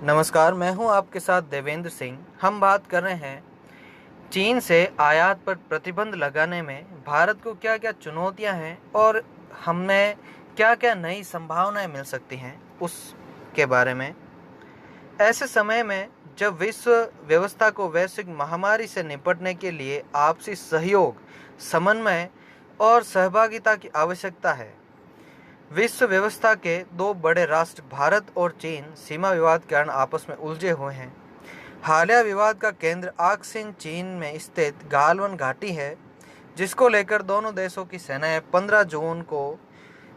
नमस्कार, मैं हूं आपके साथ देवेंद्र सिंह। हम बात कर रहे हैं चीन से आयात पर प्रतिबंध लगाने में भारत को क्या-क्या चुनौतियां हैं और हमें क्या-क्या नई संभावनाएं मिल सकती हैं, उसके बारे में। ऐसे समय में जब विश्व व्यवस्था को वैश्विक महामारी से निपटने के लिए आपसी सहयोग, समन्वय और सहभागिता की आवश्यकता है। विश्व व्यवस्था के दो बड़े राष्ट्र भारत और चीन सीमा विवाद के कारण आपस में उलझे हुए हैं। हालिया विवाद का केंद्र आक्सिन चीन में स्थित गालवन घाटी है, जिसको लेकर दोनों देशों की सेनाएं 15 जून को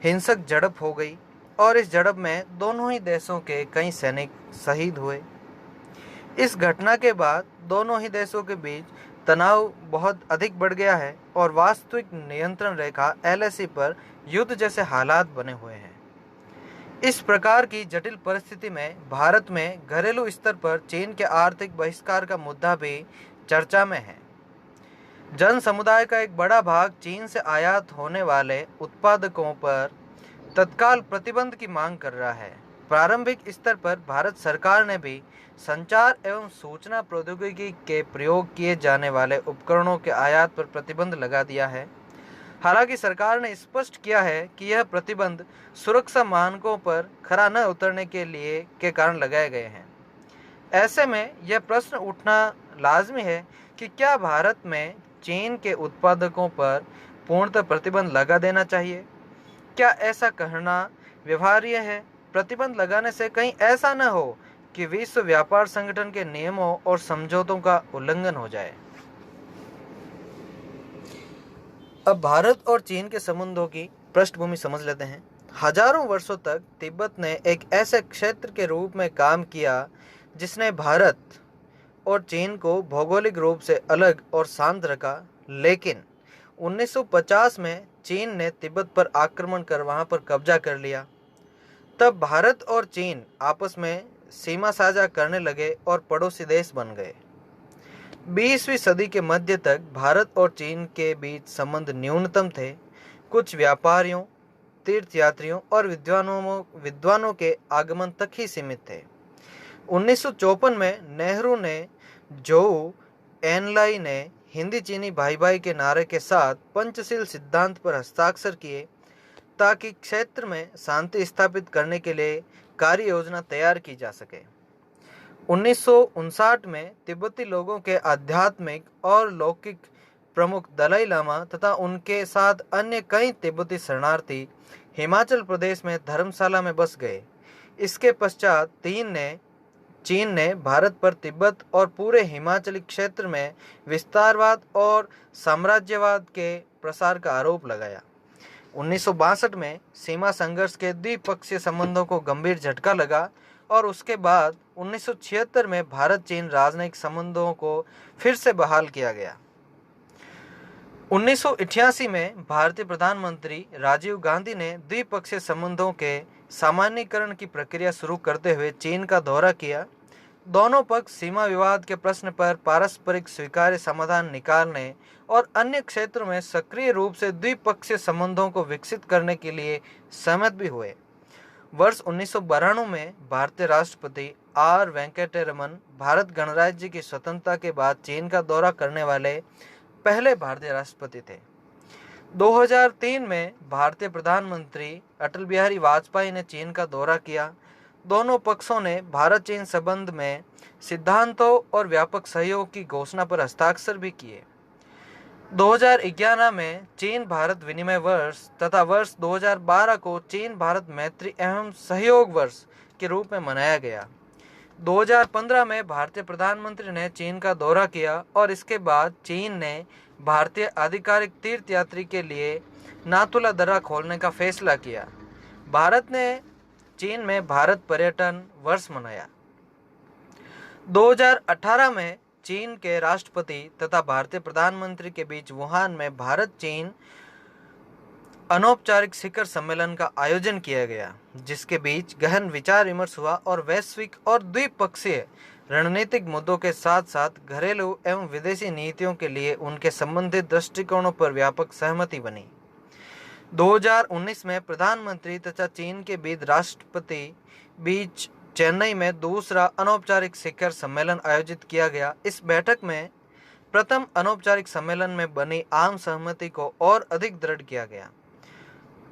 हिंसक झड़प हो गई और इस झड़प में दोनों ही देशों के कई सैनिक शहीद हुए। इस घटना के बाद दोनों ही देशों के बीच तनाव बहुत अधिक बढ़ गया है और वास्तविक नियंत्रण रेखा एलएसी पर युद्ध जैसे हालात बने हुए हैं। इस प्रकार की जटिल परिस्थिति में भारत में घरेलू स्तर पर चीन के आर्थिक बहिष्कार का मुद्दा भी चर्चा में है। जन समुदाय का एक बड़ा भाग चीन से आयात होने वाले उत्पादकों पर तत्काल प्रतिबंध की मांग कर रहा है। प्रारंभिक स्तर पर भारत सरकार ने भी संचार एवं सूचना प्रौद्योगिकी के प्रयोग किए जाने वाले उपकरणों के आयात पर प्रतिबंध लगा दिया है। हालांकि सरकार ने स्पष्ट किया है कि यह प्रतिबंध सुरक्षा मानकों पर खरा न उतरने के कारण लगाए गए हैं। ऐसे में यह प्रश्न उठना लाजमी है कि क्या भारत में चीन के उत्पादकों पर पूर्णतः प्रतिबंध लगा देना चाहिए? क्या ऐसा कहना व्यवहार्य है? प्रतिबंध लगाने से कहीं ऐसा न हो कि विश्व व्यापार संगठन के नियमों और समझौतों का उल्लंघन हो जाए। अब भारत और चीन के संबंधों की पृष्ठभूमि समझ लेते हैं। हजारों वर्षों तक तिब्बत ने एक ऐसे क्षेत्र के रूप में काम किया जिसने भारत और चीन को भौगोलिक रूप से अलग और शांत रखा, लेकिन 1950 में चीन ने तिब्बत पर आक्रमण कर वहां पर कब्जा कर लिया। तब भारत और चीन आपस में सीमा साझा करने लगे और पड़ोसी देश बन गए। 20वीं सदी के मध्य तक भारत और चीन के बीच संबंध न्यूनतम थे। कुछ व्यापारियों, तीर्थयात्रियों और विद्वानों के आगमन तक ही सीमित थे। 1954 में नेहरू ने जोऊ एनलाई ने हिंदी चीनी भाई भाई के नारे के साथ पंचशील सिद्धांत पर हस्ताक्षर किए ताकि क्षेत्र में शांति स्थापित करने के लिए कार्य योजना तैयार की जा सके। 1959 में तिब्बती लोगों के आध्यात्मिक और लौकिक प्रमुख दलाई लामा तथा उनके साथ अन्य कई तिब्बती शरणार्थी हिमाचल प्रदेश में धर्मशाला में बस गए। इसके पश्चात चीन ने भारत पर तिब्बत और पूरे हिमाचली क्षेत्र में विस्तारवाद और साम्राज्यवाद के प्रसार का आरोप लगाया। 1962 में सीमा संघर्ष के द्विपक्षीय संबंधों को गंभीर झटका लगा और उसके बाद 1976 में भारत चीन राजनयिक संबंधों को फिर से बहाल किया गया। 1988 में भारतीय प्रधानमंत्री राजीव गांधी ने द्विपक्षीय संबंधों के सामान्यीकरण की प्रक्रिया शुरू करते हुए चीन का दौरा किया। दोनों पक्ष सीमा विवाद के प्रश्न पर पारस्परिक स्वीकार्य समाधान निकालने और अन्य क्षेत्रों में सक्रिय रूप से द्विपक्षीय संबंधों को विकसित करने के लिए सहमत भी हुए। वर्ष 1992 में भारतीय राष्ट्रपति आर वेंकटेश्वर रमन भारत गणराज्य की स्वतंत्रता के बाद चीन का दौरा करने वाले पहले भारतीय राष्ट्रपति थे। 2003 में भारतीय प्रधानमंत्री अटल बिहारी वाजपेयी ने चीन का दौरा किया। दोनों पक्षों ने भारत चीन संबंध में सिद्धांतों और व्यापक सहयोग की घोषणा पर हस्ताक्षर भी किए। 2011 में चीन भारत विनिमय वर्ष तथा वर्ष 2012 को चीन भारत मैत्री एवं सहयोग वर्ष के रूप में मनाया गया। 2015 में भारतीय प्रधानमंत्री ने चीन का दौरा किया और इसके बाद चीन ने भारतीय आधिकारिक तीर्थयात्री के लिए नाथुला दर्रा खोलने का फैसला किया। भारत ने चीन में भारत पर्यटन वर्ष मनाया। 2018 में चीन के राष्ट्रपति तथा भारतीय प्रधानमंत्री के बीच वुहान में भारत चीन अनौपचारिक शिखर सम्मेलन का आयोजन किया गया, जिसके बीच गहन विचार विमर्श हुआ और वैश्विक और द्विपक्षीय रणनीतिक मुद्दों के साथ साथ घरेलू एवं विदेशी नीतियों के लिए उनके संबंधित दृष्टिकोणों पर व्यापक सहमति बनी। 2019 में प्रधानमंत्री तथा चीन के बीच चेन्नई में दूसरा अनौपचारिक शिखर सम्मेलन आयोजित किया गया। इस बैठक में प्रथम अनौपचारिक सम्मेलन में बनी आम सहमति को और अधिक दृढ़ किया गया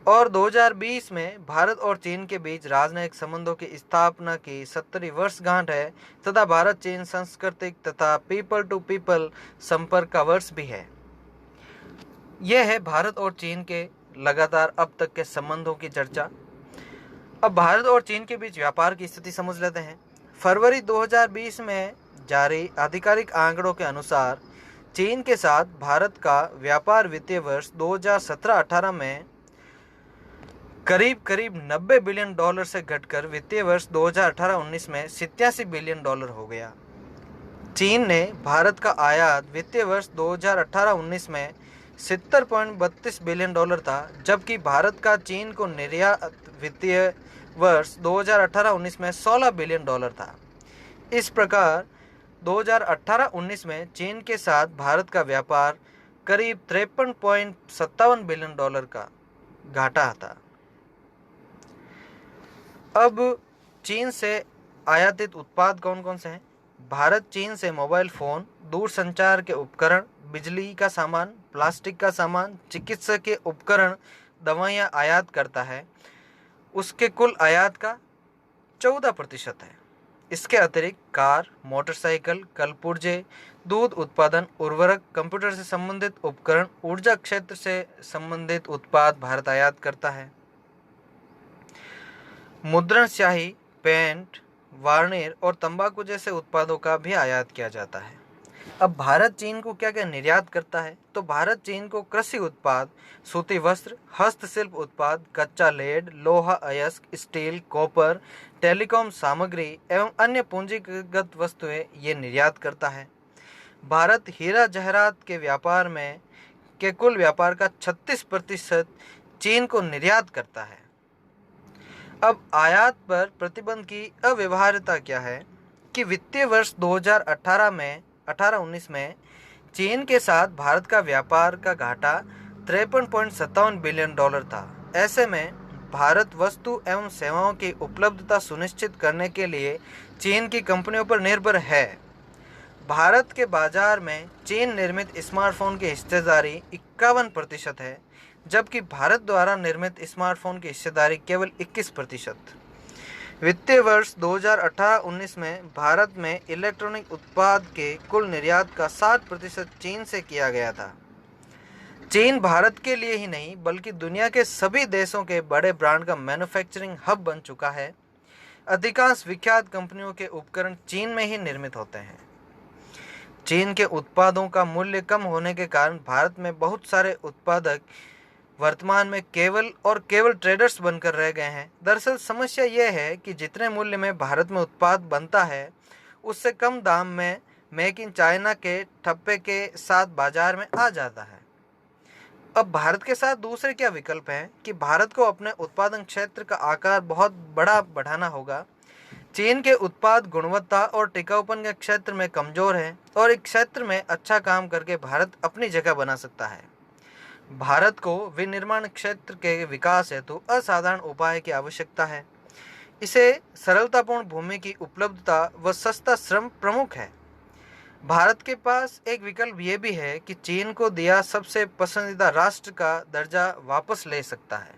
और 2020 में भारत और चीन के बीच राजनयिक संबंधों की स्थापना की 70वीं वर्षगांठ है तथा भारत चीन सांस्कृतिक तथा पीपल टू पीपल संपर्क का वर्ष भी है। यह है भारत और चीन के लगातार अब तक के संबंधों की चर्चा। अब भारत और चीन के बीच व्यापार की स्थिति समझ लेते हैं। फरवरी 2020 में जारी आधिकारिक आंकड़ों के अनुसार चीन के साथ भारत का व्यापार वित्तीय वर्ष 2017-18 में करीब 90 बिलियन डॉलर से घटकर वित्तीय वर्ष 2018-19 में 87 बिलियन डॉलर हो गया। चीन ने भारत का आयात वित्तीय वर्ष 2018-19 में 70.32 बिलियन डॉलर था, जबकि भारत का चीन को निर्यात वित्तीय वर्ष 2018-19 में 16 बिलियन डॉलर था। इस प्रकार 2018-19 में चीन के साथ भारत का व्यापार करीब 53.57 बिलियन डॉलर का घाटा था। अब चीन से आयातित उत्पाद कौन कौन से हैं? भारत चीन से मोबाइल फ़ोन, दूरसंचार के उपकरण, बिजली का सामान, प्लास्टिक का सामान, चिकित्सकीय उपकरण, दवाइयाँ आयात करता है। उसके कुल आयात का 14% है। इसके अतिरिक्त कार, मोटरसाइकिल, कलपुर्जे, दूध उत्पादन, उर्वरक, कंप्यूटर से संबंधित उपकरण, ऊर्जा क्षेत्र से संबंधित उत्पाद भारत आयात करता है। मुद्रण स्याही, पेंट, वार्निर और तंबाकू जैसे उत्पादों का भी आयात किया जाता है। अब भारत चीन को क्या क्या निर्यात करता है? तो भारत चीन को कृषि उत्पाद, सूती वस्त्र, हस्तशिल्प उत्पाद, कच्चा लेड, लोहा अयस्क, स्टील, कॉपर, टेलीकॉम सामग्री एवं अन्य पूंजीगत वस्तुएं ये निर्यात करता है। भारत हीरा जवाहरात के व्यापार में के कुल व्यापार का 36% चीन को निर्यात करता है। अब आयात पर प्रतिबंध की अव्यवहार्यता क्या है कि वित्तीय वर्ष 2018-19 में चीन के साथ भारत का व्यापार का घाटा 53.57 बिलियन डॉलर था। ऐसे में भारत वस्तु एवं सेवाओं की उपलब्धता सुनिश्चित करने के लिए चीन की कंपनियों पर निर्भर है। भारत के बाजार में चीन निर्मित स्मार्टफोन की हिस्सेदारी 51% है, जबकि भारत द्वारा निर्मित स्मार्टफोन की हिस्सेदारी केवल 21%। वित्तीय वर्ष 2018-19 में भारत में इलेक्ट्रॉनिक उत्पाद के कुल निर्यात का 60% चीन से किया गया था। चीन भारत के लिए ही नहीं बल्कि दुनिया के सभी देशों के बड़े ब्रांड का मैन्युफैक्चरिंग हब बन चुका है। अधिकांश विख्यात कंपनियों के उपकरण चीन में ही निर्मित होते हैं। चीन के उत्पादों का मूल्य कम होने के कारण भारत में बहुत सारे उत्पादक वर्तमान में केवल ट्रेडर्स बनकर रह गए हैं। दरअसल समस्या यह है कि जितने मूल्य में भारत में उत्पाद बनता है उससे कम दाम में मेक इन चाइना के ठप्पे के साथ बाजार में आ जाता है। अब भारत के साथ दूसरे क्या विकल्प हैं कि भारत को अपने उत्पादन क्षेत्र का आकार बहुत बड़ा बढ़ाना होगा। चीन के उत्पाद गुणवत्ता और टिकाऊपन के क्षेत्र में कमजोर है और इस क्षेत्र में अच्छा काम करके भारत अपनी जगह बना सकता है। भारत को विनिर्माण क्षेत्र के विकास हेतु असाधारण उपाय की आवश्यकता है। इसे सरलतापूर्ण भूमि की उपलब्धता व सस्ता श्रम प्रमुख है। भारत के पास एक विकल्प ये भी है कि चीन को दिया सबसे पसंदीदा राष्ट्र का दर्जा वापस ले सकता है।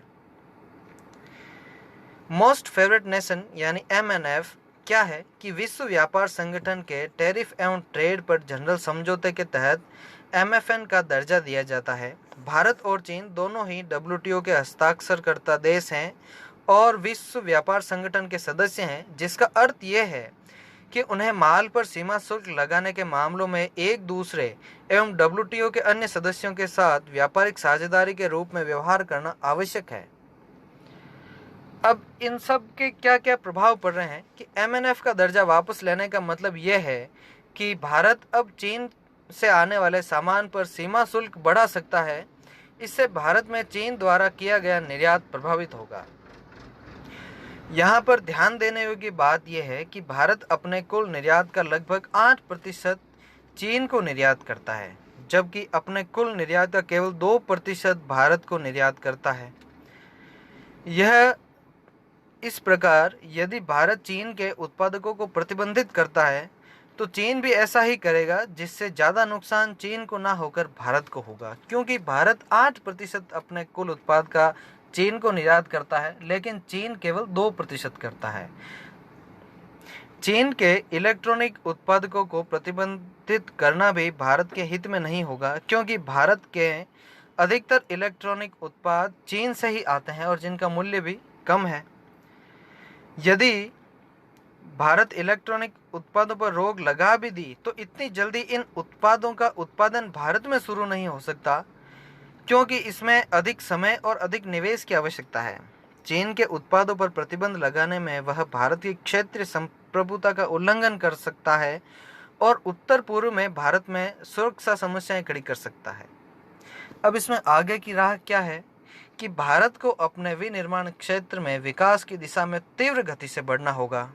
मोस्ट फेवरेट नेशन यानी MNF क्या है कि विश्व व्यापार संगठन के टैरिफ एवं ट्रेड पर जनरल समझौते के तहत MFN का दर्जा दिया जाता है। भारत और चीन दोनों ही WTO के हस्ताक्षरकर्ता देश हैं और विश्व व्यापार संगठन के सदस्य हैं, जिसका अर्थ यह है कि उन्हें माल पर सीमा शुल्क लगाने के मामलों में एक दूसरे एवं WTO के अन्य सदस्यों के साथ व्यापारिक साझेदारी के रूप में व्यवहार करना आवश्यक है। अब इन सब के क्या क्या प्रभाव पड़ रहे हैं कि MNF का दर्जा वापस लेने का मतलब यह है कि भारत अब चीन से आने वाले सामान पर सीमा शुल्क बढ़ा सकता है। इससे भारत में चीन द्वारा किया गया निर्यात प्रभावित होगा। यहाँ पर ध्यान देने योग्य बात यह है कि भारत अपने कुल निर्यात का लगभग 8% चीन को निर्यात करता है, जबकि अपने कुल निर्यात का केवल 2% भारत को निर्यात करता है। यह इस प्रकार यदि भारत चीन के उत्पादकों को प्रतिबंधित करता है तो चीन भी ऐसा ही करेगा, जिससे ज़्यादा नुकसान चीन को ना होकर भारत को होगा, क्योंकि भारत 8% अपने कुल उत्पाद का चीन को निर्यात करता है, लेकिन चीन केवल 2% करता है। चीन के इलेक्ट्रॉनिक उत्पादकों को प्रतिबंधित करना भी भारत के हित में नहीं होगा, क्योंकि भारत के अधिकतर इलेक्ट्रॉनिक उत्पाद चीन से ही आते हैं और जिनका मूल्य भी कम है। यदि भारत इलेक्ट्रॉनिक उत्पादों पर रोक लगा भी दी तो इतनी जल्दी इन उत्पादों का उत्पादन भारत में शुरू नहीं हो सकता, क्योंकि इसमें अधिक समय और अधिक निवेश की आवश्यकता है। चीन के उत्पादों पर प्रतिबंध लगाने में वह भारत की क्षेत्रीय संप्रभुता का उल्लंघन कर सकता है और उत्तर पूर्व में भारत में सुरक्षा समस्याएं खड़ी कर सकता है। अब इसमें आगे की राह क्या है कि भारत को अपने विनिर्माण क्षेत्र में विकास की दिशा में तीव्र गति से बढ़ना होगा।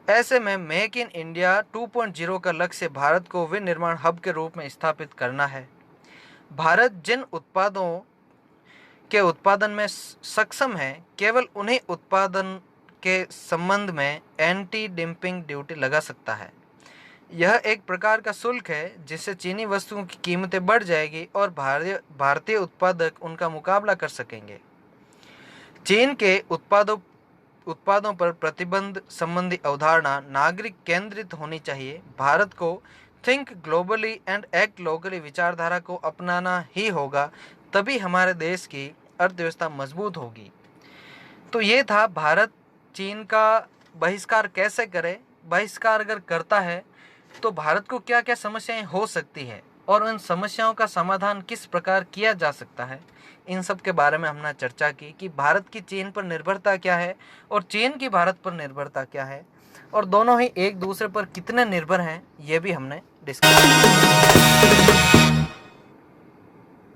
ऐसे में मेक इन इंडिया 2.0 का लक्ष्य भारत को विनिर्माण हब के रूप में स्थापित करना है। भारत जिन उत्पादों के उत्पादन में सक्षम है, केवल उन्हीं उत्पादन के संबंध में एंटी डंपिंग ड्यूटी लगा सकता है। यह एक प्रकार का शुल्क है जिससे चीनी वस्तुओं की कीमतें बढ़ जाएगी और भारतीय उत्पादक उनका मुकाबला कर सकेंगे। चीन के उत्पादों पर प्रतिबंध संबंधी अवधारणा नागरिक केंद्रित होनी चाहिए। भारत को think globally and act locally विचारधारा को अपनाना ही होगा, तभी हमारे देश की अर्थव्यवस्था मजबूत होगी। तो ये था भारत चीन का बहिष्कार कैसे करे, बहिष्कार अगर करता है तो भारत को क्या क्या समस्याएं हो सकती है और उन समस्याओं का समाधान किस प्रकार किया जा सकता है, इन सब के बारे में हमने चर्चा की कि भारत की चीन पर निर्भरता क्या है और चीन की भारत पर निर्भरता क्या है, और दोनों ही एक दूसरे पर कितने निर्भर हैं ये भी हमने डिस्कस किया।